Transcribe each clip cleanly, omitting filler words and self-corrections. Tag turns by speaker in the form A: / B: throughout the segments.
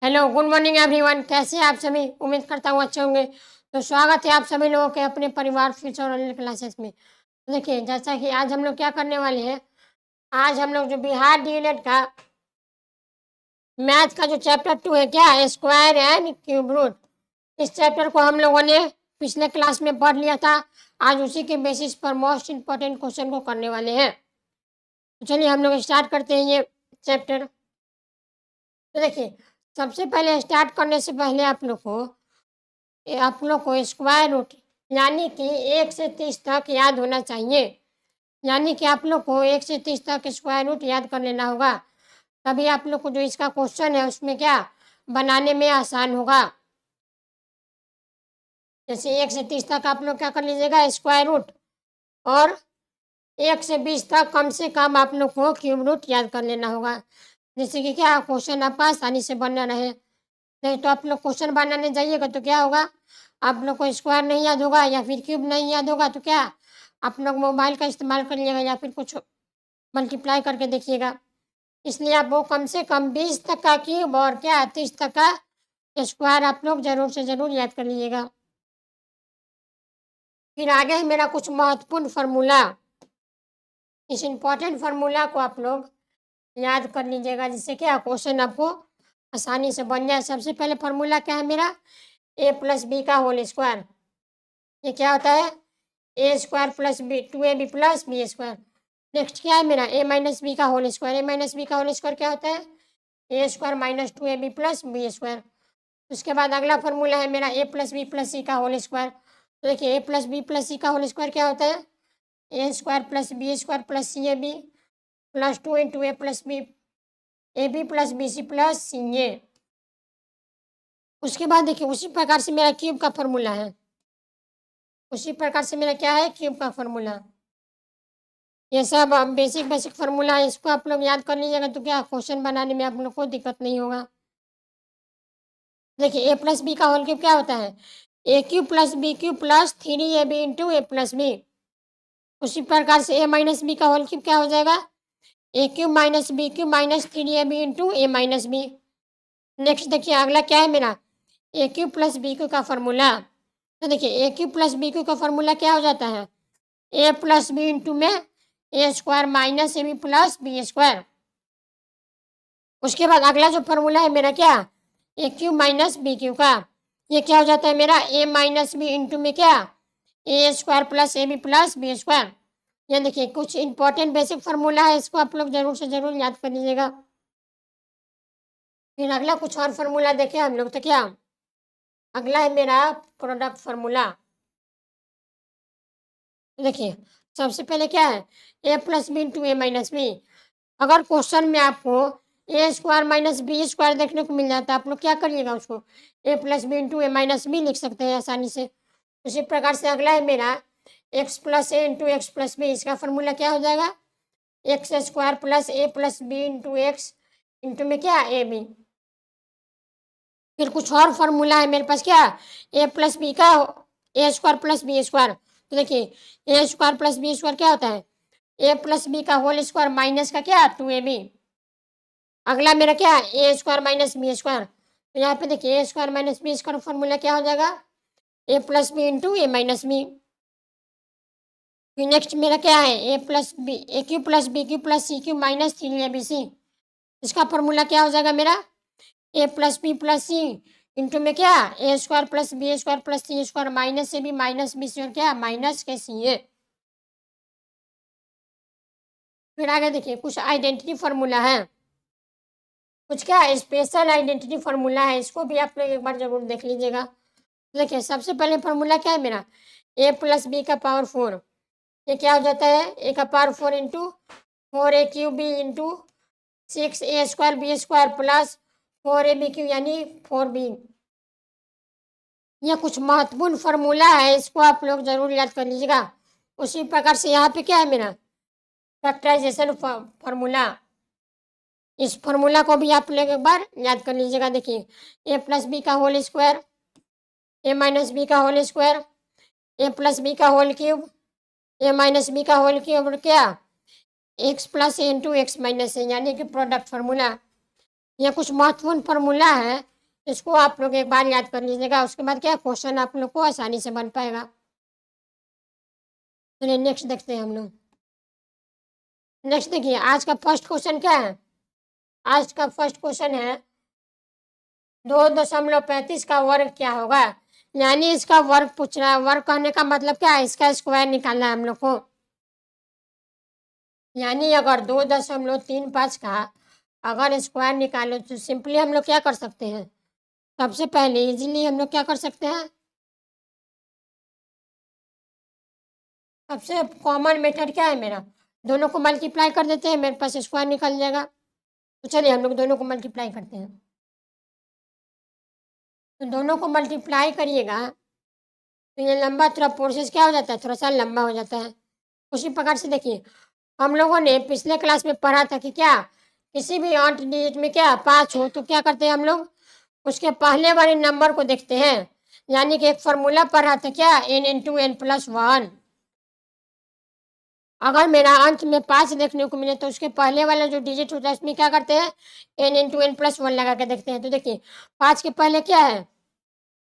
A: Hello, good morning everyone. कैसे हैं आप सभी? उम्मीद करता हूँ अच्छे होंगे। तो स्वागत है आप सभी लोगों के अपने परिवार फ्यूचर ऑनलाइन क्लासेस में। तो देखिए, जैसा कि आज हम लोग क्या करने वाले हैं, आज हम लोग जो बिहार डीएलएड का मैथ का जो चैप्टर 2 है, क्या स्क्वायर एंड क्यूब रूट, इस चैप्टर को हम लोगों ने पिछले क्लास में पढ़ लिया था। आज उसी के बेसिस पर मोस्ट इम्पोर्टेंट क्वेश्चन को करने वाले हैं। तो चलिए हम लोग स्टार्ट करते हैं ये चैप्टर। तो देखिए, सबसे पहले स्टार्ट करने से पहले आप लोग को स्क्वायर रूट यानी कि 1 से 30 तक याद होना चाहिए। यानी कि आप लोग को 1 से 30 तक स्क्वायर रूट याद कर लेना होगा, तभी आप लोग को जो इसका क्वेश्चन है उसमें क्या बनाने में आसान होगा। जैसे 1 से 30 तक आप लोग क्या कर लीजिएगा, स्क्वायर रूट, और 1 से 20 तक कम से कम आप लोग को क्यूब रूट याद कर लेना होगा, जिससे कि क्या क्वेश्चन आपका आसानी से बनना रहे। नहीं तो आप लोग क्वेश्चन बनाने जाइएगा तो क्या होगा, आप लोग को स्क्वायर नहीं याद होगा या फिर क्यूब नहीं याद होगा, तो क्या आप लोग मोबाइल का इस्तेमाल करिएगा या फिर कुछ मल्टीप्लाई करके देखिएगा। इसलिए आप वो कम से कम 20 तक का क्यूब और क्या 30 तक का स्क्वायर आप लोग ज़रूर से ज़रूर याद कर लीजिएगा। फिर आगे है मेरा कुछ महत्वपूर्ण फार्मूला। इस इम्पॉर्टेंट फार्मूला को आप लोग याद कर लीजिएगा, जिससे क्या क्वेश्चन आपको आसानी से बन जाए। सबसे पहले फार्मूला क्या है मेरा, ए प्लस बी का होल स्क्वायर। ये क्या होता है, a square plus b, 2ab plus b square. Next क्या है मेरा, ए माइनस बी का whole square. A minus b का होल स्क्वायर क्या होता है, a square minus 2ab plus b square. उसके बाद अगला फार्मूला है मेरा ए प्लस बी प्लस सी का होल स्क्वायर। तो देखिए, a plus b plus c का होल स्क्वायर क्या होता है, a square plus b square plus c a b plus 2 into a plus b a b plus b c plus c a. उसके बाद देखिए, उसी प्रकार से मेरा क्यूब का फार्मूला है। उसी प्रकार से मेरा क्या है, क्यूब का फार्मूला। ये सब बेसिक बेसिक फार्मूला है, इसको आप लोग याद कर लीजिएगा तो क्या क्वेश्चन बनाने में आप लोग को दिक्कत नहीं होगा। देखिए, ए प्लस बी का होल क्यूब क्या होता है, a cube plus b cube plus 3ab into a plus b. उसी प्रकार से ए माइनस बी का होल क्यूब क्या हो जाएगा, a cube minus b cube minus 3ab into a minus b. Next देखिए, अगला क्या है मेरा, a cube plus b cube का फार्मूला। तो देखिए, a cube plus b cube का फार्मूला क्या हो जाता है, ए प्लस बी इंटू में a square minus a b plus b square. उसके बाद अगला जो फार्मूला है मेरा क्या, a cube minus b cube का, ये क्या हो जाता है मेरा, ए माइनस बी इंटू में क्या a square plus a b plus b square. ये देखिए, कुछ इंपॉर्टेंट बेसिक फार्मूला है, इसको आप लोग जरूर से जरूर याद कर लीजिएगा। फिर अगला कुछ और फार्मूला देखें हम लोग, तो क्या अगला है मेरा प्रोडक्ट फार्मूला। देखिए, सबसे पहले क्या है, a plus b into a minus B. अगर क्वेश्चन में आपको ए स्क्वायर माइनस बी स्क्वायर देखने को मिल जाता है, आप लोग क्या करिएगा, उसको ए plus b into a minus B लिख सकते हैं आसानी से। उसी प्रकार से अगला है मेरा x plus a into x plus b. इसका फार्मूला क्या हो जाएगा, x square plus a plus b into x into में क्या ए बी। फिर कुछ और फार्मूला है मेरे पास, क्या ए प्लस बी का a square plus b square. तो देखिए, a square plus b square क्या होता है, ए प्लस बी का होल स्क्वायर माइनस का क्या 2ab। अगला मेरा क्या a square minus b square. तो यहाँ पे देखिए, a square minus b square formula क्या हो जाएगा, a plus b into a minus b. फिर नेक्स्ट मेरा क्या है, a plus b a cube plus b Q plus c cube minus 3ab। इसका फॉर्मूला क्या हो जाएगा मेरा, ए plus b plus c into में क्या a square plus b square plus c square minus a b minus b c और क्या minus के सी ए। फिर आगे देखिए, कुछ आइडेंटिटी फार्मूला है, कुछ क्या स्पेशल आइडेंटिटी फार्मूला है, इसको भी आप लोग एक बार जरूर देख लीजिएगा। देखिए, सबसे पहले फार्मूला क्या है मेरा, ए प्लस बी का पावर 4। ये क्या हो जाता है, ए का power 4 into 4a cube B into 6a square B square plus 4ab cube यानी 4b। यह कुछ महत्वपूर्ण फार्मूला है, इसको आप लोग जरूर याद कर लीजिएगा। उसी प्रकार से यहाँ पे क्या है मेरा फैक्टराइजेशन फार्मूला। इस फार्मूला को भी आप लोग एक बार याद कर लीजिएगा। देखिए, ए प्लस बी का whole square, a minus b का होल स्क्वायर, ए प्लस बी का होल क्यूब, ए माइनस बी का होल क्यूब और क्या x plus a into x minus ए, यानी कि प्रोडक्ट फार्मूला। यह कुछ महत्वपूर्ण फार्मूला है, इसको आप लोग एक बार याद कर लीजिएगा, उसके बाद क्या क्वेश्चन आप लोग को आसानी से बन पाएगा। चलिए नेक्स्ट देखते हैं हम लोग। नेक्स्ट देखिए, आज का फर्स्ट क्वेश्चन क्या है? आज का फर्स्ट क्वेश्चन है 2.35 का वर्ग क्या होगा? यानी इसका वर्ग पूछ रहा है। वर्ग कहने का मतलब क्या है? इसका स्क्वायर निकालना है हम लोग को। यानी अगर 2.35 का अगर स्क्वायर निकालो तो सिंपली हम लोग क्या कर सकते हैं? सबसे पहले इजीली हम लोग क्या कर सकते हैं? सबसे कॉमन मेथड क्या है मेरा? दोनों को मल्टीप्लाई कर देते हैं, मेरे पास स्क्वायर निकल जाएगा। तो चलिए हम लोग दोनों को मल्टीप्लाई करते हैं। तो दोनों को मल्टीप्लाई करिएगा तो ये लंबा थोड़ा प्रोसेस क्या हो जाता है, थोड़ा सा लंबा हो जाता है। उसी प्रकार से देखिए, हम लोगों ने पिछले क्लास में पढ़ा था कि क्या किसी भी 8 डिजिट में क्या 5 हो तो क्या करते हैं हम लोग? उसके पहले वाले नंबर को देखते हैं। यानी कि एक फॉर्मूला पढ़ा था क्या, n into N plus one. अगर मेरा अंत में 5 देखने को मिले तो उसके पहले वाला जो डिजिट होता है उसमें क्या करते हैं? n into N plus one लगा के देखते हैं। तो देखिए 5 के पहले क्या है?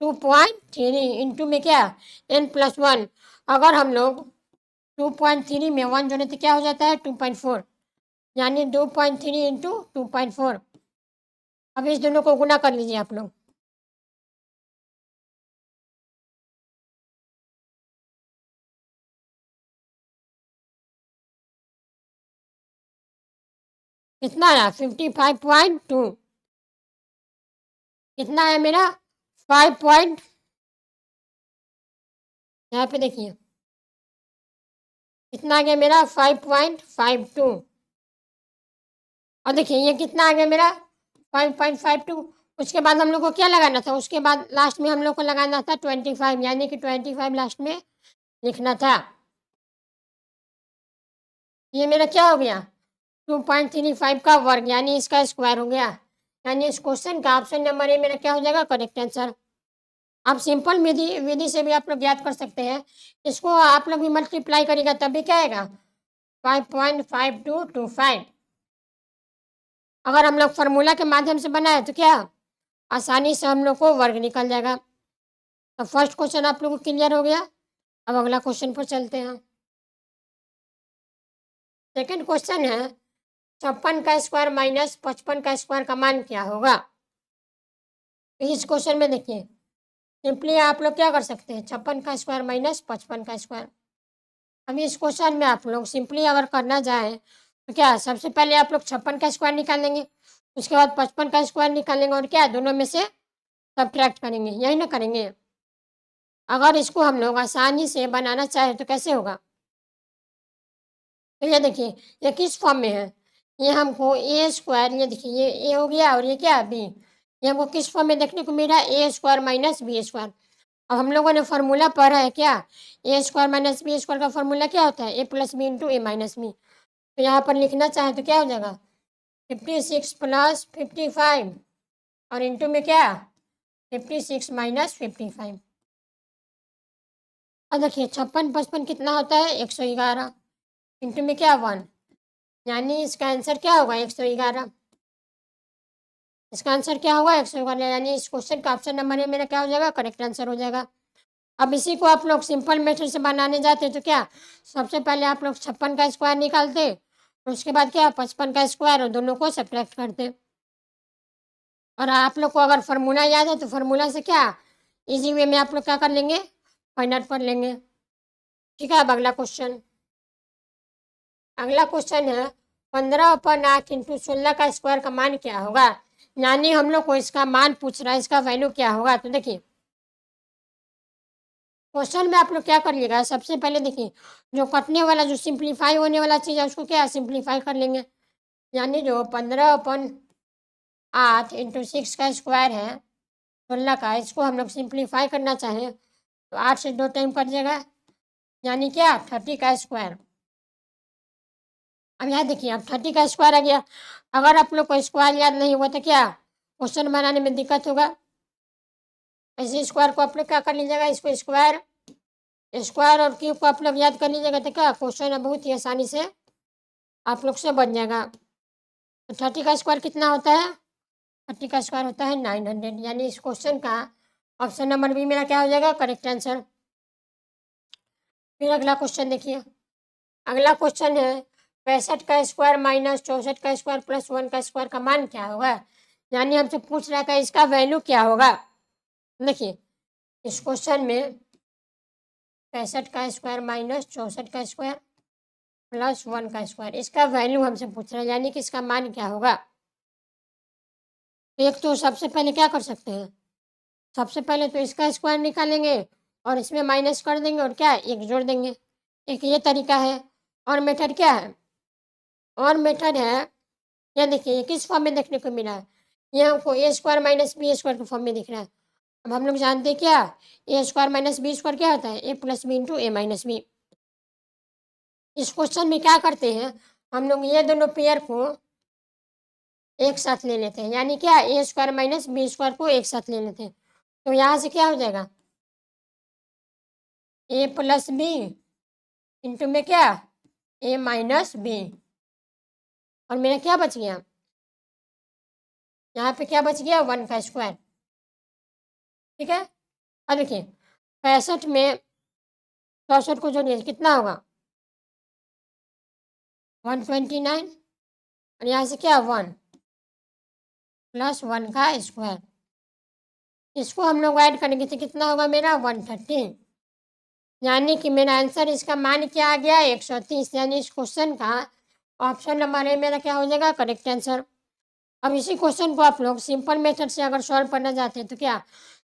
A: 2.3 इंटू में क्या n प्लस वन। अगर हम लोग 2.3 में 1 जोड़े तो क्या हो जाता है? 2.4। यानी 2.3 इंटू 2.4। अब इस दोनों को गुना कर लीजिए आप लोग। कितना आया? 55.2। कितना है मेरा? 5 पॉइंट, यहाँ पे देखिए कितना आ गया मेरा? 5.52। और देखिए ये कितना आ गया मेरा? 5.52। उसके बाद हम लोग को क्या लगाना था? उसके बाद लास्ट में हम लोग को लगाना था 25, यानी कि 25 लास्ट में लिखना था। ये मेरा क्या हो गया? 2.35 का वर्ग, यानी इसका स्क्वायर हो गया। यानी इस क्वेश्चन का ऑप्शन नंबर ए मेरा क्या हो जाएगा? Correct answer. आप सिंपल विधि विधि से भी आप लोग याद कर सकते हैं। इसको आप लोग भी मल्टीप्लाई करेगा तब भी क्या आएगा? 5.5225। अगर हम लोग फार्मूला के माध्यम से बनाए तो क्या आसानी से हम लोग को वर्ग निकल जाएगा। तो फर्स्ट क्वेश्चन आप लोग को क्लियर हो गया। अब अगला क्वेश्चन पर चलते हैं। सेकंड क्वेश्चन है 56 का स्क्वायर माइनस 55 का स्क्वायर का मान क्या होगा? तो इस क्वेश्चन में देखिए सिंपली आप लोग क्या कर सकते हैं? 56 का स्क्वायर माइनस 55 का स्क्वायर। अभी इस क्वेश्चन में आप लोग सिंपली अगर करना चाहें तो क्या सबसे पहले आप लोग 56 का स्क्वायर निकालेंगे, उसके बाद 55 का स्क्वायर निकालेंगे और क्या दोनों में से सब्ट्रैक्ट करेंगे, यही ना करेंगे? अगर इसको हम लोग आसानी से बनाना चाहें तो कैसे होगा? तो ये देखिए ये किस फॉर्म में है? ये हमको ए स्क्वायर, ये देखिए ये ए हो गया और ये क्या बी। ये हमको किस फॉर्म में देखने को मिल रहा है? A square minus b square. अब हम लोगों ने फार्मूला पढ़ा है क्या, a square minus b square का फार्मूला क्या होता है? A plus b into a minus B. तो यहाँ पर लिखना चाहें तो क्या हो जाएगा? 56 प्लस 55 और इंटू में क्या 56 माइनस 55। और देखिए 56 55 कितना होता है? 111 इंटू में क्या 1, यानी इसका आंसर क्या होगा? 111। इसका आंसर क्या होगा? 111। यानी इस क्वेश्चन का ऑप्शन नंबर ए मेरा क्या हो जाएगा? करेक्ट आंसर हो जाएगा। अब इसी को आप लोग सिंपल मेथड से बनाने जाते तो क्या सबसे पहले आप लोग 56 का स्क्वायर निकालते, उसके बाद क्या 55 का स्क्वायर और दोनों को सब्ट्रैक्ट करते। और आप लोग को अगर फार्मूला याद है तो फार्मूला से क्या इजी वे में आप लोग क्या कर लेंगे? फाइंड आउट कर लेंगे। ठीक है, अब अगला क्वेश्चन। अगला क्वेश्चन है 15/8 इंटू 16 का स्क्वायर का मान क्या होगा? यानी हम लोग को इसका मान पूछ रहा है, इसका वैल्यू क्या होगा? तो देखिए क्वेश्चन में आप लोग क्या करिएगा, सबसे पहले देखिए जो कटने वाला जो सिंप्लीफाई होने वाला चीज़ है उसको क्या सिंप्लीफाई कर लेंगे। यानी जो 15/8 इंटू 6 का स्क्वायर है 16 का, इसको हम लोग सिंप्लीफाई करना चाहें तो 8 से 2 टाइम कट जाएगा, यानी क्या 30 का स्क्वायर। अब यहाँ देखिए अब 30 का स्क्वायर आ गया। अगर आप लोग को स्क्वायर याद नहीं हुआ तो क्या क्वेश्चन बनाने में दिक्कत होगा। ऐसे स्क्वायर को आप लोग क्या कर लीजिएगा, इसको स्क्वायर स्क्वायर और क्यूब को आप लोग याद कर लीजिएगा तो क्या क्वेश्चन बहुत ही आसानी से आप लोग से बन जाएगा। तो 30 का स्क्वायर कितना होता है? 30 का स्क्वायर होता है 900, यानी इस क्वेश्चन का ऑप्शन नंबर बी मेरा क्या हो जाएगा करेक्ट आंसर। फिर अगला क्वेश्चन देखिए। अगला क्वेश्चन है 65 का स्क्वायर माइनस 64 का स्क्वायर प्लस 1 का स्क्वायर का मान क्या होगा। यानी हमसे पूछ रहा है कि इसका वैल्यू क्या होगा। देखिए इस क्वेश्चन में 65 का स्क्वायर माइनस 64 का स्क्वायर प्लस 1 का स्क्वायर, इसका वैल्यू हमसे पूछ रहा है, यानी कि इसका मान क्या होगा। एक तो सबसे पहले क्या कर सकते हैं, सबसे पहले तो इसका स्क्वायर निकालेंगे और इसमें माइनस कर देंगे और क्या एक जोड़ देंगे। एक ये तरीका है। और मेथड क्या है, और मेथड है, ये देखिए ये किस फॉर्म में देखने को मिला है, ये हमको ए स्क्वायर माइनस बी स्क्वायर के फॉर्म में दिख रहा है। अब हम लोग जानते हैं क्या, a square minus b square क्या होता है, a plus b into a minus B. इस क्वेश्चन में क्या करते हैं, हम लोग ये दोनों पेयर को एक साथ ले लेते हैं, यानी क्या a square minus b square को एक साथ ले लेते हैं। तो यहाँ से क्या हो जाएगा, ए प्लस बी इंटू में क्या ए माइनस बी, और मेरा क्या बच गया, यहाँ पे क्या बच गया 1 का स्क्वायर। ठीक है। अब देखिए 65 में 64 को जोड़िए कितना होगा 129, और यहाँ से क्या 1 प्लस 1 का स्क्वायर, इसको हम लोग ऐड करेंगे तो कितना होगा मेरा 130, यानी कि मेरा आंसर इसका मान क्या आ गया 130, यानी इस क्वेश्चन का ऑप्शन नंबर ए मेरा क्या हो जाएगा करेक्ट आंसर। अब इसी क्वेश्चन को आप लोग सिंपल मेथड से अगर सॉल्व करना चाहते हैं तो क्या,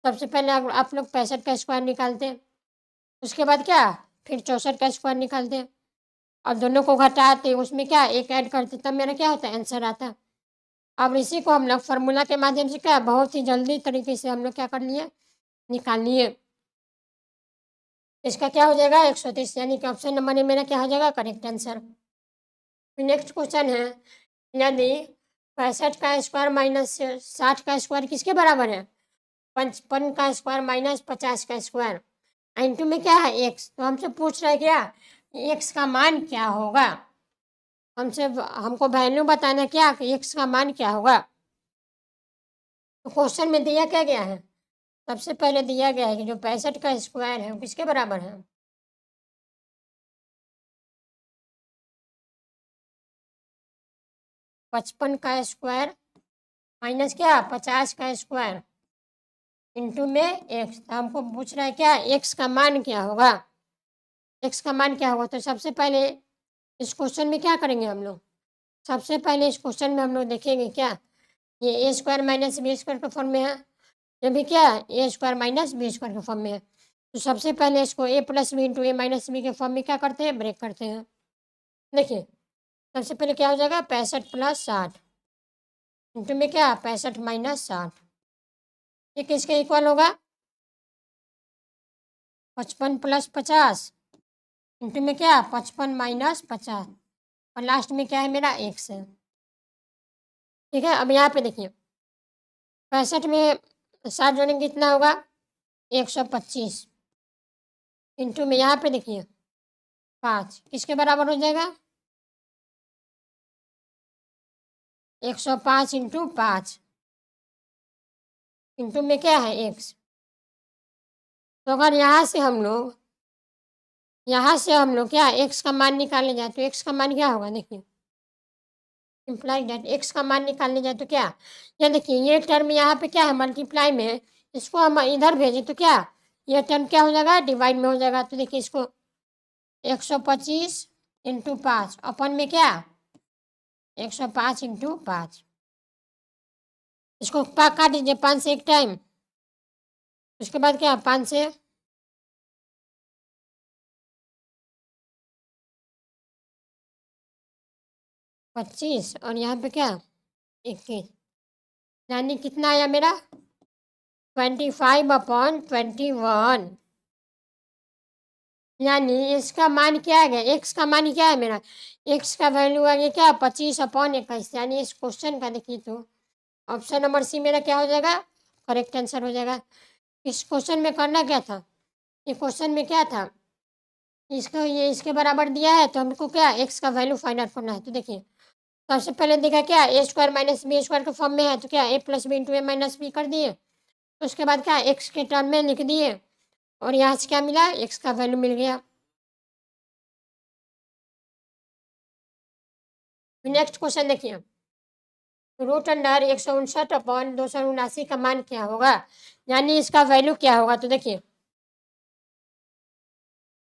A: सबसे पहले आप लोग 65 का स्क्वायर निकालते हैं, उसके बाद क्या फिर 64 का स्क्वायर निकालते हैं और दोनों को घटाते उसमें क्या एक ऐड करते, तब मेरा क्या होता है आंसर आता है। अब इसी को हम लोग फार्मूला के माध्यम से क्या बहुत ही जल्दी तरीके से हम लोग क्या कर लिए निकाल लिए। इसका क्या हो जाएगा 130, यानी कि ऑप्शन नंबर ए मेरा क्या हो जाएगा करेक्ट आंसर। फिर नेक्स्ट क्वेश्चन है, यदि 65 का स्क्वायर माइनस 60 का स्क्वायर किसके बराबर है, 55 का स्क्वायर माइनस 50 का स्क्वायर, इंटू में क्या है एक्स, तो हमसे पूछ रहा है क्या एक्स का मान क्या होगा, हमको वैल्यू बताना है क्या कि एक्स का मान क्या होगा। तो क्वेश्चन में दिया क्या गया है, सबसे पहले दिया गया है कि जो 65 का स्क्वायर है वो किसके बराबर है, 55 का स्क्वायर माइनस क्या 50 का स्क्वायर इंटू में एक्स, तो हमको पूछ रहा है क्या एक्स का मान क्या होगा। एक्स का मान क्या होगा, तो सबसे पहले इस क्वेश्चन में क्या करेंगे हम लोग, सबसे पहले इस क्वेश्चन में हम लोग देखेंगे क्या ये ए स्क्वायर माइनस बी स्क्वायर के फॉर्म में है, ये भी क्या a square minus b square के फॉर्म में है। तो सबसे पहले इसको ए plus b into a minus B के फॉर्म में क्या करते हैं ब्रेक करते हैं। देखिए सबसे पहले क्या हो जाएगा 65 प्लस 60 इंटू में क्या 65 माइनस 60, ये किसके इक्वल होगा 55 प्लस 50 इंटू में क्या 55 माइनस 50, और लास्ट में क्या है मेरा एक्स है। ठीक है। अब यहाँ पे देखिए 65 में 60 जोड़ेंगे कितना होगा 125 इंटू में यहाँ पे देखिए 5 किसके बराबर हो जाएगा 105 इंटू 5 इंटू में क्या है एक्स। तो अगर यहाँ से हम लोग क्या एक्स का मान निकालने जाए तो एक्स का मान क्या होगा, देखिए इम्प्लाई डेट एक्स का मान निकालने जाए तो क्या, ये देखिए ये टर्म यहाँ पे क्या है मल्टीप्लाई में है, इसको हम इधर भेजें तो क्या ये टर्म क्या हो जाएगा डिवाइड में हो जाएगा। तो देखिए इसको 125 इंटू 5 अपन में क्या 105 इंटू 5, इसको काट दीजिए 5 से एक टाइम, उसके बाद क्या 5 से 25 और यहाँ पे क्या 21, यानी कितना आया मेरा 25/21, यानी इसका मान क्या आ गया एक्स का मान क्या है मेरा, एक्स का वैल्यू आ गया क्या 25/21, यानी इस क्वेश्चन का देखिए तो ऑप्शन नंबर सी मेरा क्या हो जाएगा करेक्ट आंसर हो जाएगा। इस क्वेश्चन में करना क्या था, ये क्वेश्चन में क्या था इसको ये इसके बराबर दिया है तो हमको क्या एक्स का वैल्यू फाइंड आउट करना है। तो देखिए सबसे पहले देखा क्या a square minus b square के फॉर्म में है, तो क्या ए plus b into a minus B कर दिए। तो उसके बाद क्या एक्स के टर्म में लिख दिए और यहाँ से क्या मिला, एक्स का वैल्यू मिल गया। नेक्स्ट क्वेश्चन देखिए, रूट अंडर 159/279 का मान क्या होगा, यानी इसका वैल्यू क्या होगा। तो देखिए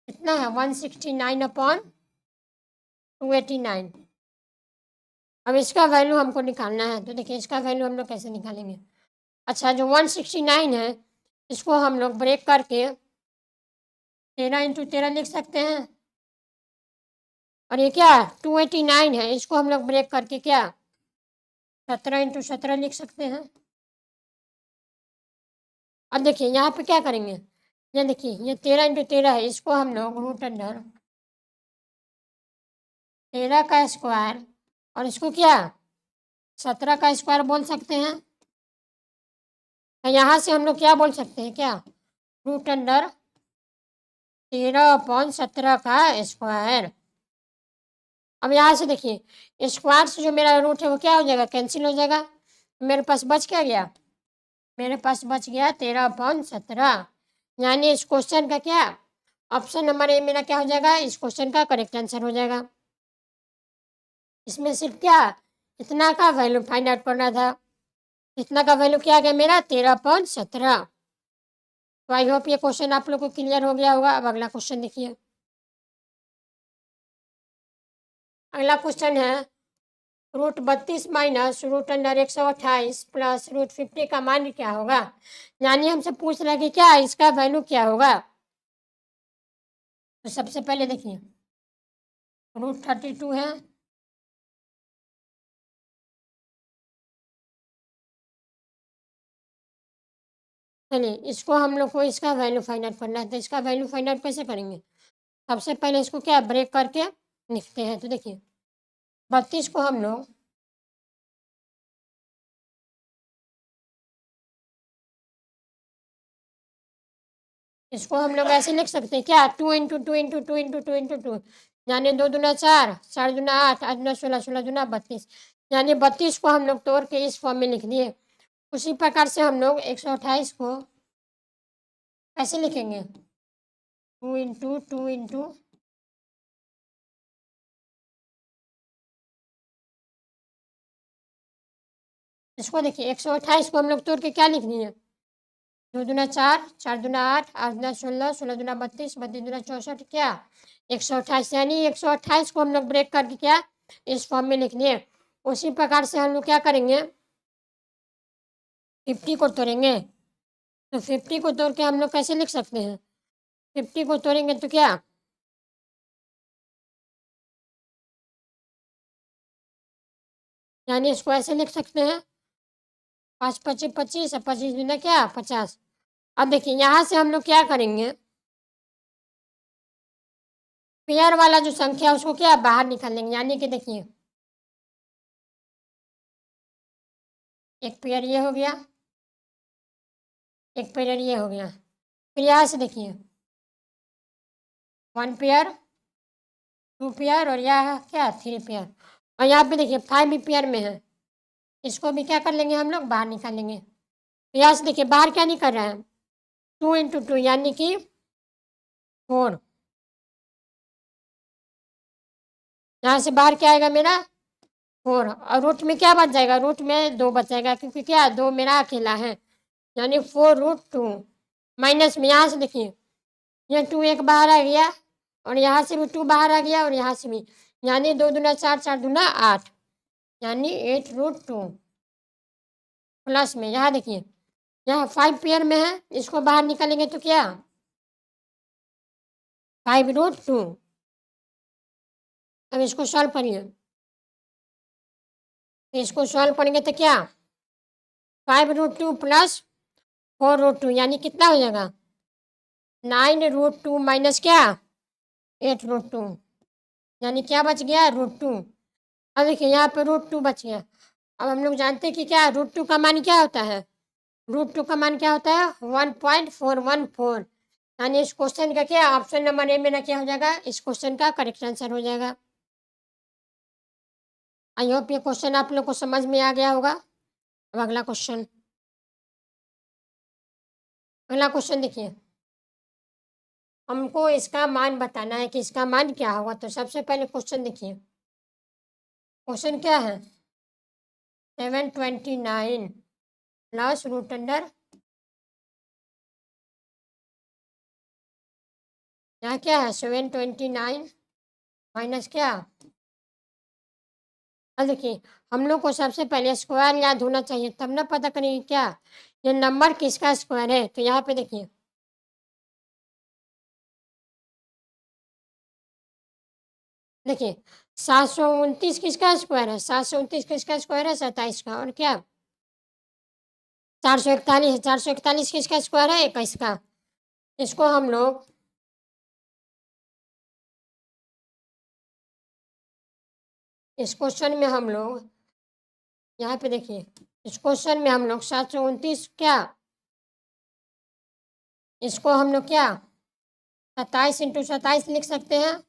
A: कितना है 169/289। अब इसका वैल्यू हमको निकालना है, तो देखिए इसका वैल्यू हम लोग कैसे निकालेंगे। अच्छा, जो 169 है इसको हम लोग ब्रेक करके 13 × 13 लिख सकते हैं। और ये क्या 289 है, इसको हम लोग ब्रेक करके क्या 17 × 17 लिख सकते हैं। अब देखिए यहाँ पे क्या करेंगे, ये देखिए ये 13 × 13 है, इसको हम लोग रूट अंडर 13 का स्क्वायर और इसको क्या 17 का स्क्वायर बोल सकते हैं। तो यहाँ से हम लोग क्या बोल सकते हैं, क्या रूट अंडर 13/17 का स्क्वायर। अब यहाँ से देखिए स्क्वायर से जो मेरा रूट है वो क्या हो जाएगा, कैंसिल हो जाएगा। मेरे पास बच क्या गया, मेरे पास बच गया 13/17। यानी इस क्वेश्चन का क्या ऑप्शन नंबर ए मेरा क्या हो जाएगा, इस क्वेश्चन का करेक्ट आंसर हो जाएगा। इसमें सिर्फ क्या इतना का वैल्यू फाइंड आउट करना था। इतना का वैल्यू क्या आ गया मेरा 13/17। तो आई होप ये क्वेश्चन आप लोग को क्लियर हो गया होगा। अब अगला क्वेश्चन देखिए, अगला क्वेश्चन है √32 माइनस रूट अंडर 128 प्लस √50 का मान क्या होगा। यानी हमसे पूछ रहा है कि क्या इसका वैल्यू क्या होगा। तो सबसे पहले देखिए √32 है, चलिए इसको हम लोग को इसका वैल्यू फाइंड आउट करना है। तो इसका वैल्यू फाइंड आउट कैसे करेंगे, सबसे पहले इसको क्या ब्रेक करके लिखते हैं। तो देखिए 32 को हम लोग इसको हम लोग ऐसे लिख सकते हैं क्या 2 × 2 × 2 × 2 × 2 यानी 2 × 2 = 4, 4 × 2 = 8, 8 × 16, 16 × 32 यानी 32 को हम लोग तोड़ के इस फॉर्म में लिख दिए। उसी प्रकार से हम लोग 128 को कैसे लिखेंगे 2 × 2 × इसको देखिए 128 को हम लोग तोड़ के क्या लिख दिए 2 × 4, 4 × 8, 8 × 16, 16 × 32, 32 × 64 क्या 128। यानी 128 को हम लोग ब्रेक करके क्या इस फॉर्म में लिख दिए। उसी प्रकार से हम लोग क्या करेंगे 50 को तोड़ेंगे। तो 50 को तोड़ के हम लोग कैसे लिख सकते हैं, 50 को तोड़ेंगे तो क्या यानी इसको ऐसे लिख सकते हैं 5 × 25 = 25 और 25 दूना क्या 50। अब देखिए यहाँ से हम लोग क्या करेंगे पेयर वाला जो संख्या है उसको क्या बाहर निकाल लेंगे। यानी कि देखिए एक पेयर ये हो गया, एक पेयर ये हो गया। फिर यहाँ से देखिए 1 पेयर, 2 पेयर और यह क्या 3 पेयर। और यहाँ पे देखिए 5 पेयर में है, इसको भी क्या कर लेंगे हम लोग बाहर निकालेंगे। तो यहाँ से देखिए बाहर क्या निकल रहा है 2 × 2 यानी कि 4। यहाँ से बाहर क्या आएगा मेरा 4 और रूट में क्या बच जाएगा, रूट में 2 बच जाएगा क्योंकि क्या 2 मेरा अकेला है। यानी 4√2 माइनस में यहाँ से देखिए ये 2 एक बाहर आ गया और यहाँ से भी 2 बाहर आ गया और यहाँ से भी, यानी 2 दूना 4, 4 दूना 8 यानी 8√2 प्लस में यहाँ देखिए यहाँ 5 पेयर में है, इसको बाहर निकालेंगे तो क्या 5√2। अब इसको सॉल्व करिए, इसको सॉल्व करेंगे तो क्या 5√2 प्लस 4√2 यानी कितना हो जाएगा 9√2 माइनस क्या 8√2 यानी क्या बच गया √2। अब देखिए यहाँ पे √2 बच गया। अब हम लोग जानते हैं कि क्या √2 का मान क्या होता है, √2 का मान क्या होता है 1.414। यानी इस क्वेश्चन का क्या ऑप्शन नंबर ए मेरा क्या हो जाएगा, इस क्वेश्चन का करेक्ट आंसर हो जाएगा। आई होप ये क्वेश्चन आप लोग को समझ में आ गया होगा। अब अगला क्वेश्चन देखिए, हमको इसका मान बताना है कि इसका मान क्या होगा। तो सबसे पहले क्वेश्चन देखिए, क्वेश्चन क्या है, 729 प्लस रूट अंडर, यहाँ क्या है 729 माइनस क्या। अब देखिए, हम लोग को सबसे पहले स्क्वायर याद होना चाहिए, तब ना पता करेंगे क्या ये नंबर किसका स्क्वायर है। तो यहाँ पे देखिए, देखिए 729 किसका स्क्वायर है, 729 किसका स्क्वायर है, 27 का। और क्या 441 है, 441 किसका स्क्वायर है, 21 का। इसको हम लोग इस क्वेश्चन में हम लोग यहाँ पे देखिए, इस क्वेश्चन में हम लोग 729 क्या, इसको हम लोग क्या 27 इंटू 27 लिख सकते हैं।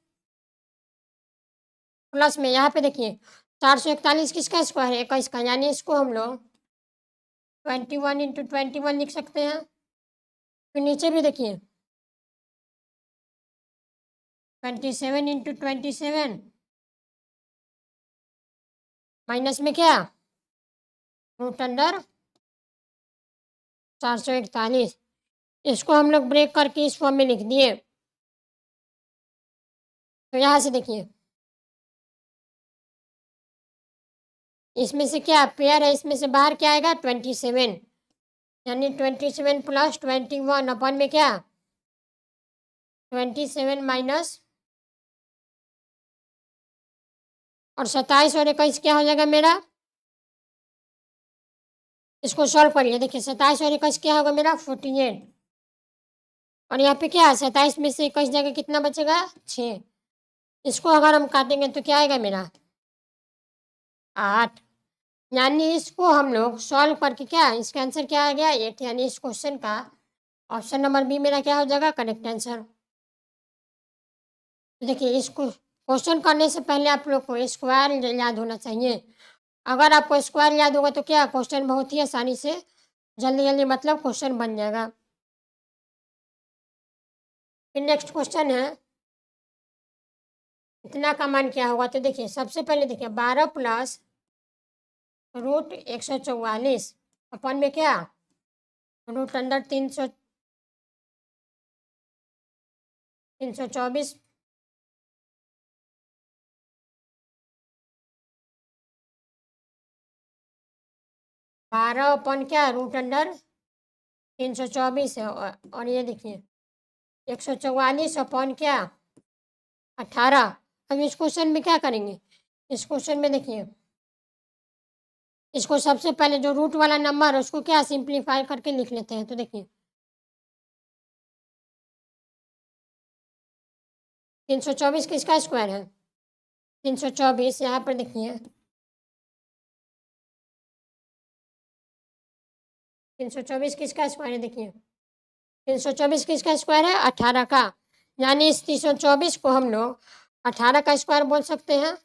A: प्लस में यहाँ पे देखिए 441 किसका स्क्वायर है, 21 का, यानी इसको हम लोग 21 इंटू 21 लिख सकते हैं। फिर नीचे भी देखिए 27 इंटू 27 माइनस में क्या रूट अंडर 441, इसको हम लोग ब्रेक करके इस फॉर्म में लिख दिए। तो यहाँ से देखिए, इसमें से क्या पेयर है, इसमें से बाहर क्या आएगा 27, यानी 27 प्लस 21 अपन में क्या 27 माइनस और 27 और 21 क्या हो जाएगा मेरा, इसको सॉल्व करिए। देखिए 27 और 21 क्या होगा मेरा 48, और यहाँ पे क्या है 27 में से 21 जगह कितना बचेगा 6, इसको अगर हम काटेंगे तो क्या आएगा मेरा 8, यानी इसको हम लोग सॉल्व करके क्या इसका आंसर क्या आ गया 8, यानी इस क्वेश्चन का ऑप्शन नंबर बी मेरा क्या हो जाएगा करेक्ट आंसर। देखिए इसको क्वेश्चन करने से पहले आप लोग को स्क्वायर याद होना चाहिए। अगर आपको स्क्वायर याद होगा तो क्या क्वेश्चन बहुत ही आसानी से जल्दी जल्दी मतलब क्वेश्चन बन जाएगा। फिर नेक्स्ट क्वेश्चन है, इतना का मान क्या होगा। तो देखिए सबसे पहले देखिए 12 प्लस रूट 144 अपन में क्या रूट अंडर 324 12 अपन क्या रूट अंडर 324 है, और ये देखिए 144 अपन क्या 18। अब इस क्वेश्चन में क्या करेंगे, इस क्वेश्चन में देखिए इसको सबसे पहले जो रूट वाला नंबर है उसको क्या सिंप्लीफाई करके लिख लेते हैं। तो देखिए 324 किसका स्क्वायर है 324, यहाँ पर देखिए 324 किसका स्क्वायर है, देखिए 324 किसका स्क्वायर है 18 का, यानी इस 324 को हम लोग 18 का स्क्वायर बोल सकते हैं।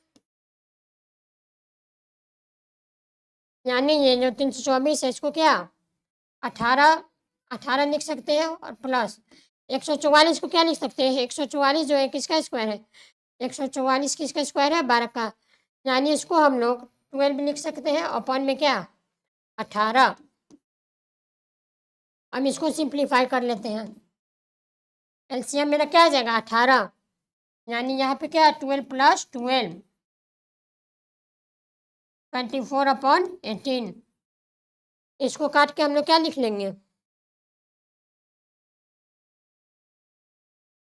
A: यानी ये जो 324 है इसको क्या 18 18 लिख सकते हैं, और प्लस 144 को क्या लिख सकते हैं 144 जो है किसका स्क्वायर है 144 किसका स्क्वायर है 12 का, यानी इसको हम लोग 12 लिख सकते हैं अपॉन में क्या 18। हम इसको सिंप्लीफाई कर लेते हैं, एलसीएम मेरा क्या आ जाएगा 18, यानी यहाँ पे क्या 12 प्लस 12 24 अपॉन 18। इसको काट के हम लोग क्या लिख लेंगे,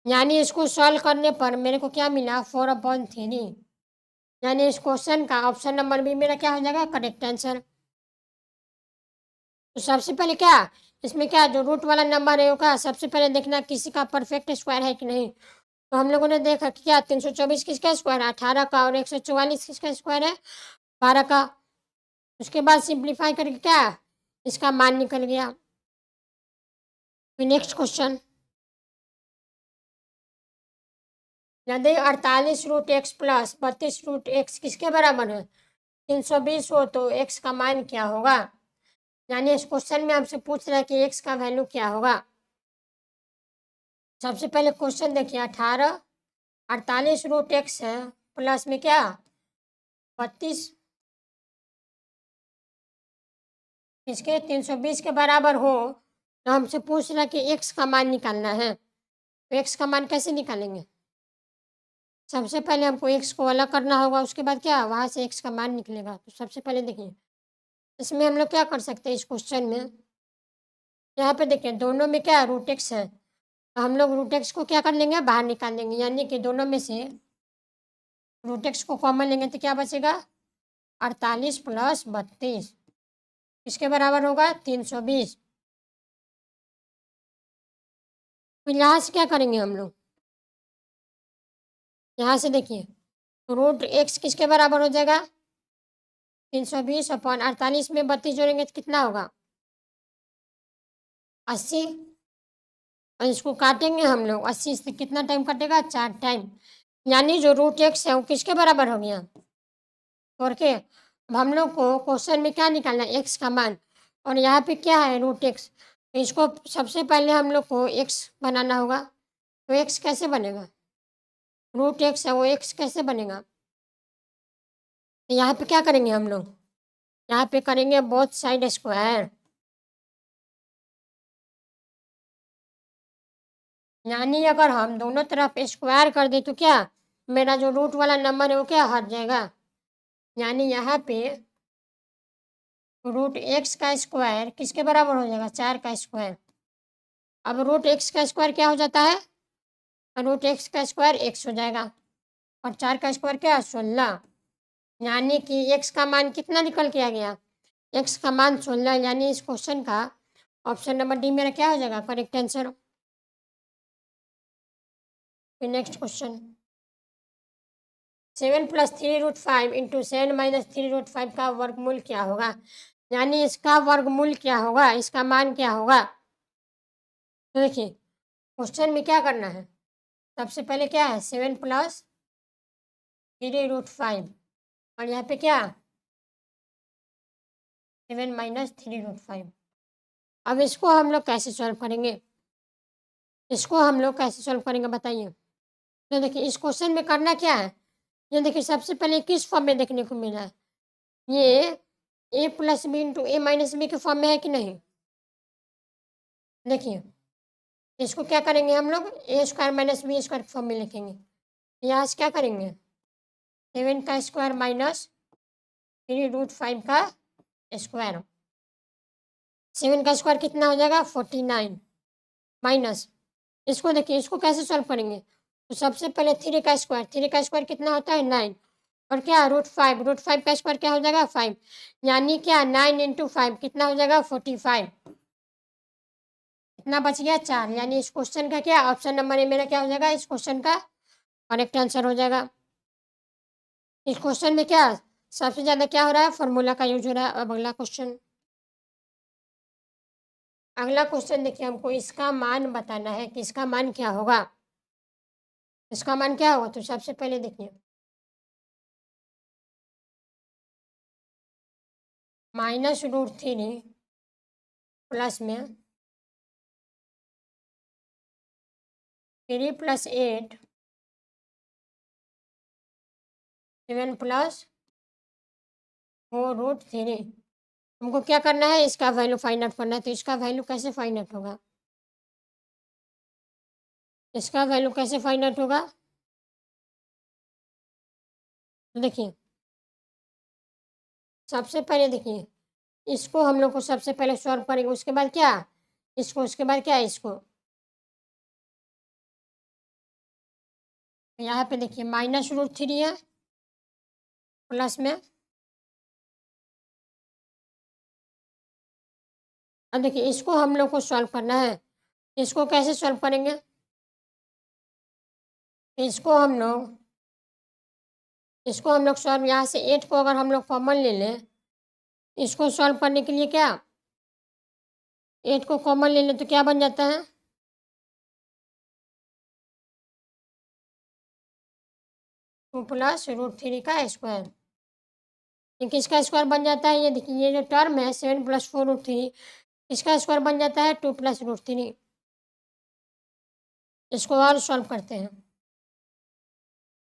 A: यानी इसको सॉल्व करने पर मेरे को क्या मिला 4/3, यानी इस क्वेश्चन का ऑप्शन नंबर बी मेरा क्या हो जाएगा करेक्ट आंसर। तो सबसे पहले क्या इसमें क्या जो रूट वाला नंबर है होगा सबसे पहले देखना किसी का परफेक्ट स्क्वायर है कि नहीं। तो हम लोगों ने देखा कि क्या 324 किसका स्क्वायर है 18 का, और 144 किसका स्क्वायर है 12 का। उसके बाद सिंप्लीफाई करके क्या इसका मान निकल गया। फिर नेक्स्ट क्वेश्चन, यदि 48 root X plus 32 root X किसके बराबर है। 320 हो तो x का मान क्या होगा? यानी इस क्वेश्चन में हमसे पूछ रहा है कि x का वैल्यू क्या होगा। सबसे पहले क्वेश्चन देखिए 18 48 रूट एक्स है प्लस में क्या 32 इसके 320 के बराबर हो तो हमसे पूछ रहा है कि x का मान निकालना है। तो x का मान कैसे निकालेंगे? सबसे पहले हमको x को अलग करना होगा, उसके बाद क्या वहाँ से x का मान निकलेगा। तो सबसे पहले देखिए इसमें हम लोग क्या कर सकते हैं इस क्वेश्चन में, यहाँ पे देखिए दोनों में क्या रूट एक्स है, तो हम लोग रूट एक्स को क्या कर लेंगे बाहर निकाल लेंगे, यानी कि दोनों में से रूट एक्स को कॉमन लेंगे तो क्या बचेगा 48 प्लस 32 इसके बराबर होगा 320। फिर यहाँ से क्या करेंगे हम लोग, यहाँ से देखिए रूट एक्स किसके बराबर हो जाएगा 320 अपॉन 48 में 32 जोड़ेंगे तो कितना होगा 80। और इसको काटेंगे हम लोग 80 से कितना टाइम कटेगा 4 टाइम, यानी जो रूट एक्स है वो किसके बराबर हो गया और के। अब हम लोग को क्वेश्चन में क्या निकालना है एक्स का मान, और यहाँ पे क्या है रूट एक्स, तो इसको सबसे पहले हम लोग को एक्स बनाना होगा। तो एक्स कैसे बनेगा, रूट एक्स है वो एक्स कैसे बनेगा, तो यहाँ पे क्या करेंगे हम लोग, यहाँ पे करेंगे बोथ साइड स्क्वायर, यानी अगर हम दोनों तरफ स्क्वायर कर दें तो क्या मेरा जो रूट वाला नंबर है वो क्या हट जाएगा, यानी यहाँ पे रूट एक्स का स्क्वायर किसके बराबर हो जाएगा 4 का स्क्वायर। अब रूट एक्स का स्क्वायर क्या हो जाता है, रूट एक्स का स्क्वायर एक्स हो जाएगा और 4 का स्क्वायर क्या 16, यानी कि एक्स का मान कितना निकल के आ गया एक्स का मान 16, यानी इस क्वेश्चन का ऑप्शन नंबर डी मेरा क्या हो जाएगा करेक्ट आंसर। फिर next question 7 plus 3 root 5 into 7 minus 3 root 5 का वर्गमूल क्या होगा, यानी इसका वर्गमूल क्या होगा, इसका मान क्या होगा। तो देखिए क्वेश्चन में क्या करना है, सबसे पहले क्या है 7 प्लस 3 रूट 5 और यहाँ पे क्या 7 माइनस 3 रूट 5। अब इसको हम लोग कैसे सॉल्व करेंगे, इसको हम लोग कैसे सॉल्व करेंगे बताइए। तो देखिए इस क्वेश्चन में करना क्या है, ये देखिए सबसे पहले किस फॉर्म में देखने को मिला है, ये ए plus b into a minus B के फॉर्म में है कि नहीं। देखिए इसको क्या करेंगे हम लोग a square minus b square form में लिखेंगे, यहाँ से क्या करेंगे 7 का स्क्वायर माइनस 3 रूट 5 का स्क्वायर, 7 का स्क्वायर कितना हो जाएगा 49 माइनस इसको देखिए इसको कैसे सॉल्व करेंगे, तो सबसे पहले 3 का स्क्वायर कितना होता है 9 और क्या रूट फाइव का स्क्वायर क्या हो जाएगा 5, यानी क्या 9 इंटू 5 कितना हो जाएगा 45, कितना बच गया 4, यानी इस क्वेश्चन का क्या ऑप्शन नंबर ए मेरा क्या हो जाएगा इस क्वेश्चन का करेक्ट आंसर हो जाएगा। इस क्वेश्चन में क्या सबसे ज़्यादा क्या हो रहा है फॉर्मूला का यूज हो रहा है। अब अगला क्वेश्चन देखिए हमको इसका मान बताना है कि इसका मान क्या होगा, इसका मान क्या होगा। तो सबसे पहले देखिए माइनस रूट 3 प्लस में 3 प्लस 8 7 प्लस 4 रूट 3, हमको क्या करना है इसका वैल्यू फाइंड आउट करना है। तो इसका वैल्यू कैसे फाइंड आउट होगा, इसका वैल्यू कैसे फाइंड आउट होगा। तो देखिए सबसे पहले देखिए इसको हम लोग को सबसे पहले सॉल्व करेंगे, उसके बाद क्या इसको, उसके बाद क्या इसको। यहाँ पे देखिए माइनस रूट 3 है प्लस में, अब देखिए इसको हम लोग को सॉल्व करना है, इसको कैसे सॉल्व करेंगे, इसको हम लोग सॉल्व यहाँ से 8 को अगर हम लोग कॉमन ले लें, इसको सॉल्व करने के लिए क्या 8 को कॉमन ले लें तो क्या बन जाता है 2 प्लस रूट 3 का स्क्वायर। ये किसका स्क्वायर बन जाता है? ये देखिए, ये जो टर्म है 7 + 4√3, इसका स्क्वायर बन जाता है 2 + √3। इसको और सॉल्व करते हैं,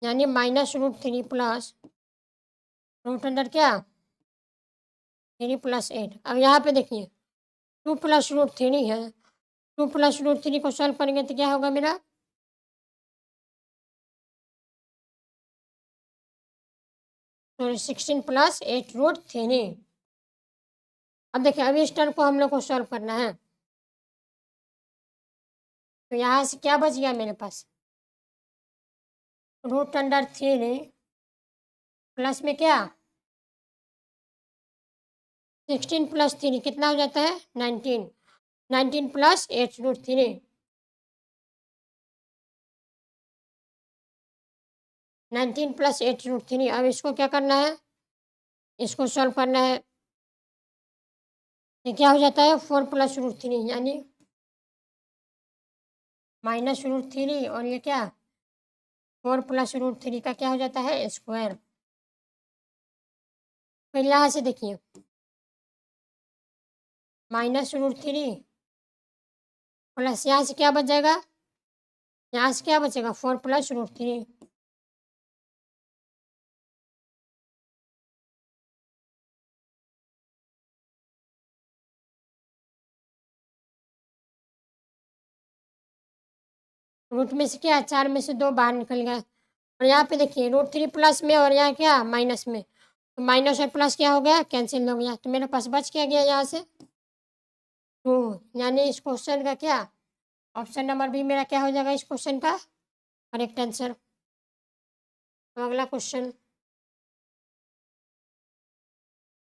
A: यानी -√3 प्लस रूट अंडर क्या 3 + 8। अब यहाँ पे देखिए 2 + √3 है, 2 + √3 को सॉल्व करेंगे तो क्या होगा मेरा? सॉरी, 16 + 8√3। अब देखिए, अब इस टर्म को हम लोग को सॉल्व करना है, तो यहाँ से क्या बच गया मेरे पास? √3 प्लस में क्या 16 + 3 कितना हो जाता है? 19। 19 + 8√3। 19 + 8√3। अब इसको क्या करना है? इसको सॉल्व करना है। ये क्या हो जाता है? 4 + √3, यानी -√3, और ये क्या 4 + √3 का क्या हो जाता है? स्क्वायर। फिर यहाँ से देखिए -√3 प्लस यहाँ से क्या बच जाएगा? यहाँ से क्या बचेगा? 4 + √3। रूट में से क्या 4 में से 2 बाहर निकल गया, और यहाँ पे देखिए √3 प्लस में, और यहाँ क्या माइनस में, तो माइनस और प्लस क्या हो गया? कैंसिल हो गया, तो मेरे पास बच क्या गया यहाँ से? 2। यानी इस क्वेश्चन का क्या ऑप्शन नंबर बी मेरा क्या हो जाएगा इस क्वेश्चन का करेक्ट आंसर। तो अगला क्वेश्चन,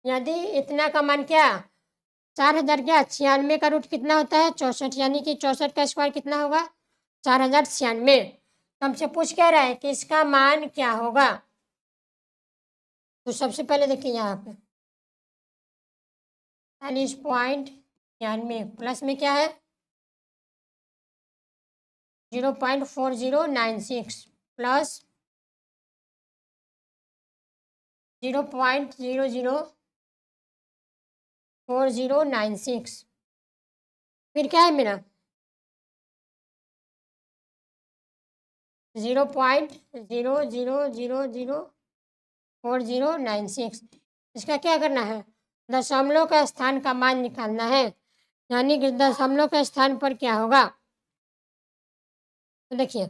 A: यदि इतना का मान क्या 4000 क्या 96 का रूट कितना होता है? 64, यानी कि 64 का स्क्वायर कितना होगा? 4096। तो हमसे पूछ क्या रहा है कि इसका मान क्या होगा? तो सबसे पहले देखिए यहाँ पे 40.96 प्लस में क्या है 0.4096 प्लस 0.004096, फिर क्या है मेरा 0.00004096। इसका क्या करना है? दशमलव का स्थान का मान निकालना है, यानी कि दशमलव के स्थान पर क्या होगा? तो देखिए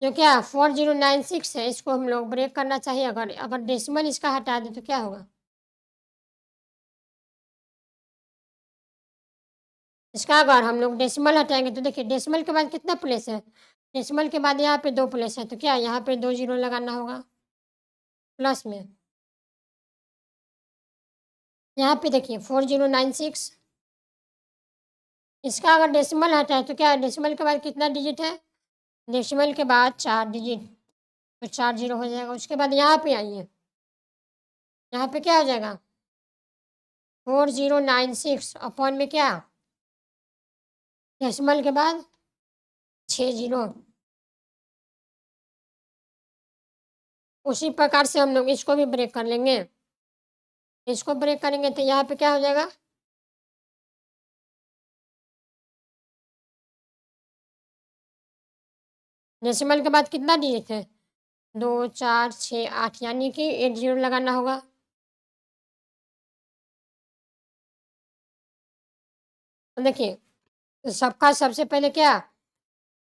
A: जो क्या 4096 है, इसको हम लोग ब्रेक करना चाहिए। अगर अगर डेसिमल इसका हटा दें तो क्या होगा? इसका अगर हम लोग डेसिमल हटाएंगे तो देखिए डेसिमल के बाद कितना प्लेस है? डेसिमल के बाद यहाँ पे 2 प्लेस है, तो क्या यहाँ पे 2 जीरो लगाना होगा प्लस में। यहाँ पे देखिए 4096, इसका अगर डेसिमल हटाए तो क्या डेसिमल के बाद कितना डिजिट है? डेसिमल के बाद 4 डिजिट, तो 4 जीरो हो जाएगा। उसके बाद यहाँ पे आइए, यहाँ पे क्या हो जाएगा 4096 अपॉन में क्या डेसिमल के बाद 6 जीरो। उसी प्रकार से हम लोग इसको भी ब्रेक कर लेंगे। इसको ब्रेक करेंगे तो यहाँ पे क्या हो जाएगा डेसिमल के बाद कितना डिजिट है 2 4 6 8, यानी कि 8 जीरो लगाना होगा। तो देखिए तो सबका सबसे पहले क्या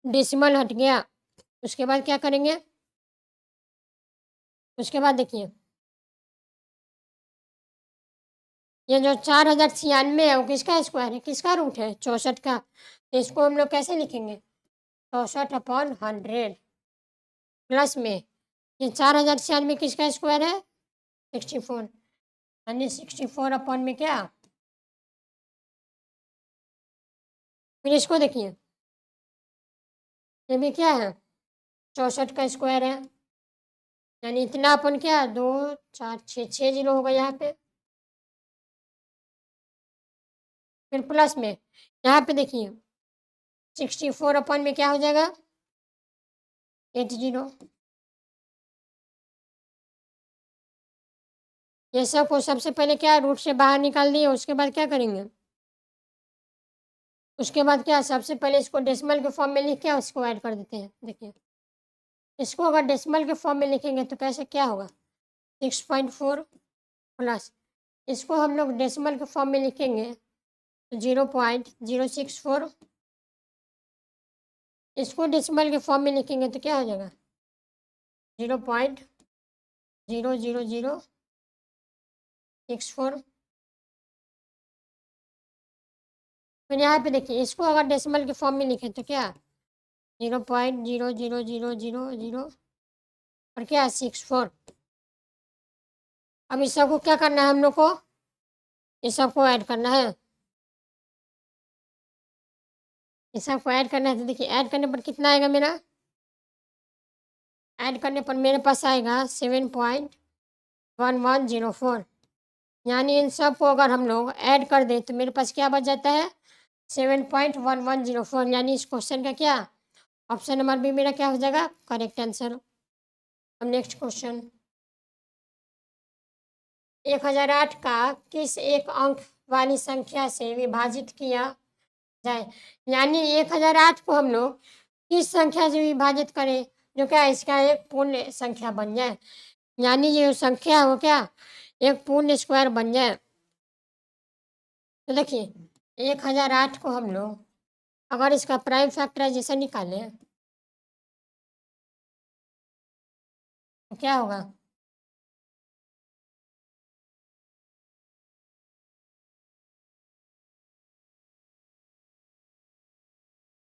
A: डेसिमल हट गया, उसके बाद क्या करेंगे? उसके बाद देखिए ये जो 4096 है वो किसका स्क्वायर है? किसका रूट है? 64 का। तो इसको हम लोग कैसे लिखेंगे? 64/100 प्लस में ये 4096 किसका स्क्वायर है? 64, यानी 64 अपॉन में क्या, फिर इसको देखिए ये भी क्या है 64 का स्क्वायर है, यानी इतना अपन क्या 2 4 6 जीरो होगा यहाँ पे। फिर प्लस में यहाँ पे देखिए 64 अपॉन में क्या हो जाएगा 8 जीरो। ये सब को सबसे पहले क्या रूट से बाहर निकाल दिए, उसके बाद क्या करेंगे? उसके बाद क्या सबसे पहले इसको डेसिमल के फॉर्म में लिख के उसको ऐड कर देते हैं। देखिए, इसको अगर डेसिमल के फॉर्म में लिखेंगे तो कैसे क्या होगा? 6.4 प्लस इसको हम लोग डेसिमल के फॉर्म में लिखेंगे तो 0.064, इसको डेसिमल के फॉर्म में लिखेंगे तो क्या हो जाएगा? 0.00064। फिर यहाँ पे देखिए, इसको अगर डेसिमल के फॉर्म में लिखें तो क्या? 0.00000 और क्या 64। अब इस सबको क्या करना है हम लोग को? इस सबको ऐड करना है। इस सबको ऐड करना है तो देखिए, ऐड करने पर कितना आएगा मेरा? ऐड करने पर मेरे पास आएगा 7.1104। यानी इन सब को अगर हम लोग ऐड कर दें तो मेरे पास क्या बच जाता है? 7.1104। यानी इस क्वेश्चन का क्या? ऑप्शन नंबर बी मेरा क्या हो जाएगा? Correct answer. अब नेक्स्ट क्वेश्चन, 1008 का किस एक अंक वाली संख्या से विभाजित किया जाए? यानी 1008 को हम लोग किस संख्या से विभाजित करें जो क्या इसका एक पूर्ण संख्या बन जाए, यानी ये संख्या हो क्या एक पूर्ण स्क्वायर बन जाए। तो देखिए, 1008 को हम लोग अगर इसका प्राइम फैक्टराइजेशन निकालें तो क्या होगा?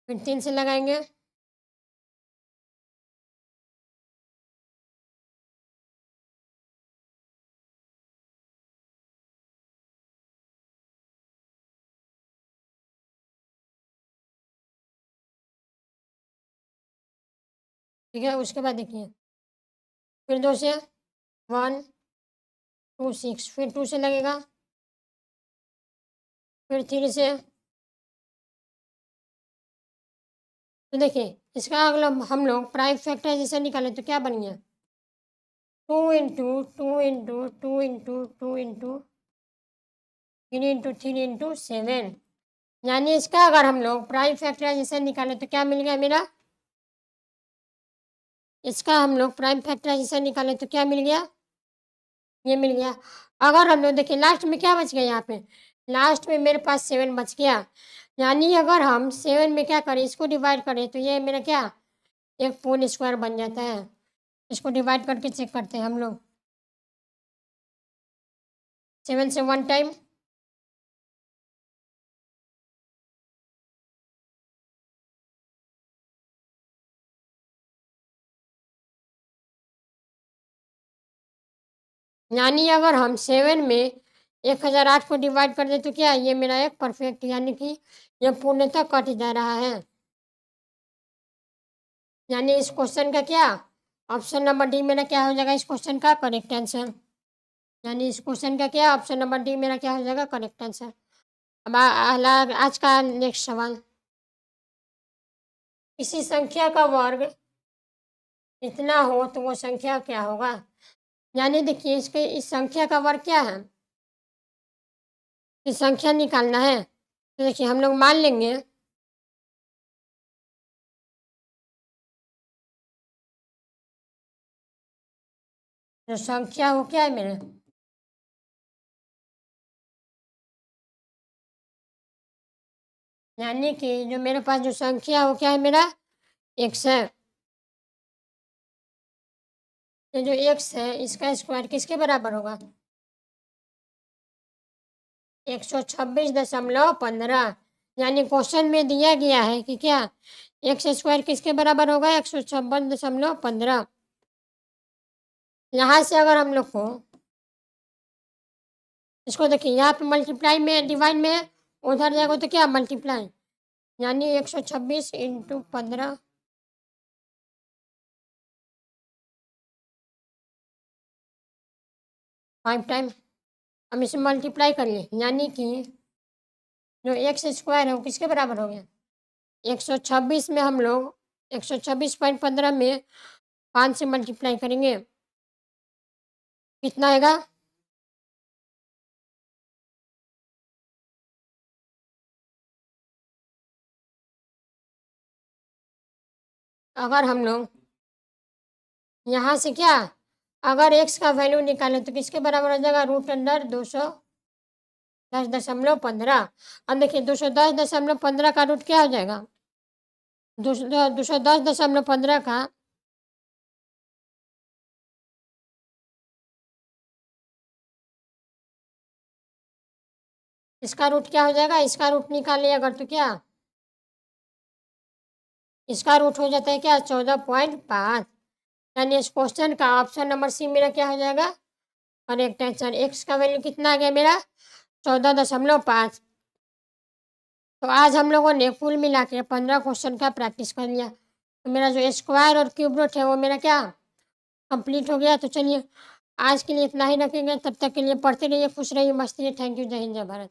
A: फिर 3 से लगाएंगे, ठीक है। उसके बाद देखिए, फिर 2 से 1 2 6, फिर 2 से लगेगा, फिर 3 से। तो देखिए, इसका अगला हम लोग प्राइम फैक्टराइजेशन निकालें तो क्या बन गया? 2 × 2 × 2 × 2 × 3 × 7। यानी इसका अगर हम लोग प्राइम फैक्टराइजेशन निकालें तो क्या मिल गया मेरा? इसका हम लोग प्राइम फैक्टराइजेशन निकालें तो क्या मिल गया? ये मिल गया। अगर हम लोग देखिए लास्ट में क्या बच गया, यहाँ पे लास्ट में मेरे पास 7 बच गया। यानी अगर हम 7 में क्या करें, इसको डिवाइड करें तो ये मेरा क्या एक पूर्ण स्क्वायर बन जाता है। इसको डिवाइड करके चेक करते हैं हम लोग। 7 से 1 टाइम, यानी अगर हम 7 में 1008 को डिवाइड कर दें तो क्या ये मेरा एक परफेक्ट, यानी कि ये पूर्णतः कट जा रहा है। यानी इस क्वेश्चन का क्या ऑप्शन नंबर डी मेरा क्या हो जाएगा? इस क्वेश्चन का करेक्ट आंसर। यानी इस क्वेश्चन का क्या ऑप्शन नंबर डी मेरा क्या हो जाएगा? Correct answer. अब आज का नेक्स्ट सवाल, किसी संख्या का वर्ग इतना हो तो वो संख्या क्या होगा? यानी देखिए, इसके इस संख्या का वर्ग क्या है? इस संख्या निकालना है तो देखिए, हम लोग मान लेंगे जो संख्या हो क्या है मेरे, यानी कि जो मेरे पास जो संख्या हो क्या है मेरा एक्स है। ये जो एक्स है इसका स्क्वायर किसके बराबर होगा? 126.15। यानी क्वेश्चन में दिया गया है कि क्या एक्स स्क्वायर किसके बराबर होगा? 156.15। यहाँ से अगर हम लोग को इसको देखिए, यहाँ पे मल्टीप्लाई में डिवाइड में उधर जाएगा तो क्या मल्टीप्लाई, यानी 126 × 15 5 टाइम। हम इसे मल्टीप्लाई कर लिए, यानी कि जो एक्स स्क्वायर है वो किसके बराबर हो गया? 126 में हम लोग 126.15 में 5 से मल्टीप्लाई करेंगे, कितना आएगा? अगर हम लोग यहाँ से क्या, अगर एक्स का वैल्यू निकालें तो किसके बराबर हो जाएगा, रूट अंडर 210.15। अब देखिए 210.15 का रूट क्या हो जाएगा, 210.15 का इसका रूट क्या हो जाएगा, इसका रूट निकालिए अगर तो क्या, इसका रूट हो जाता है क्या 14.5। यानी इस क्वेश्चन का ऑप्शन नंबर सी मेरा क्या हो जाएगा, करेक्ट आंसर। एक्स का वैल्यू कितना आ गया मेरा 14.5। तो आज हम लोगों ने कुल मिला के 15 क्वेश्चन का प्रैक्टिस कर लिया। तो मेरा जो स्क्वायर और क्यूब रूट है वो मेरा क्या कंप्लीट हो गया। तो चलिए आज के लिए इतना ही रखेंगे, तब तक के लिए पढ़ते रहिए, खुश रहिए, मस्त रहिए। Thank you. जय हिंद, जय भारत।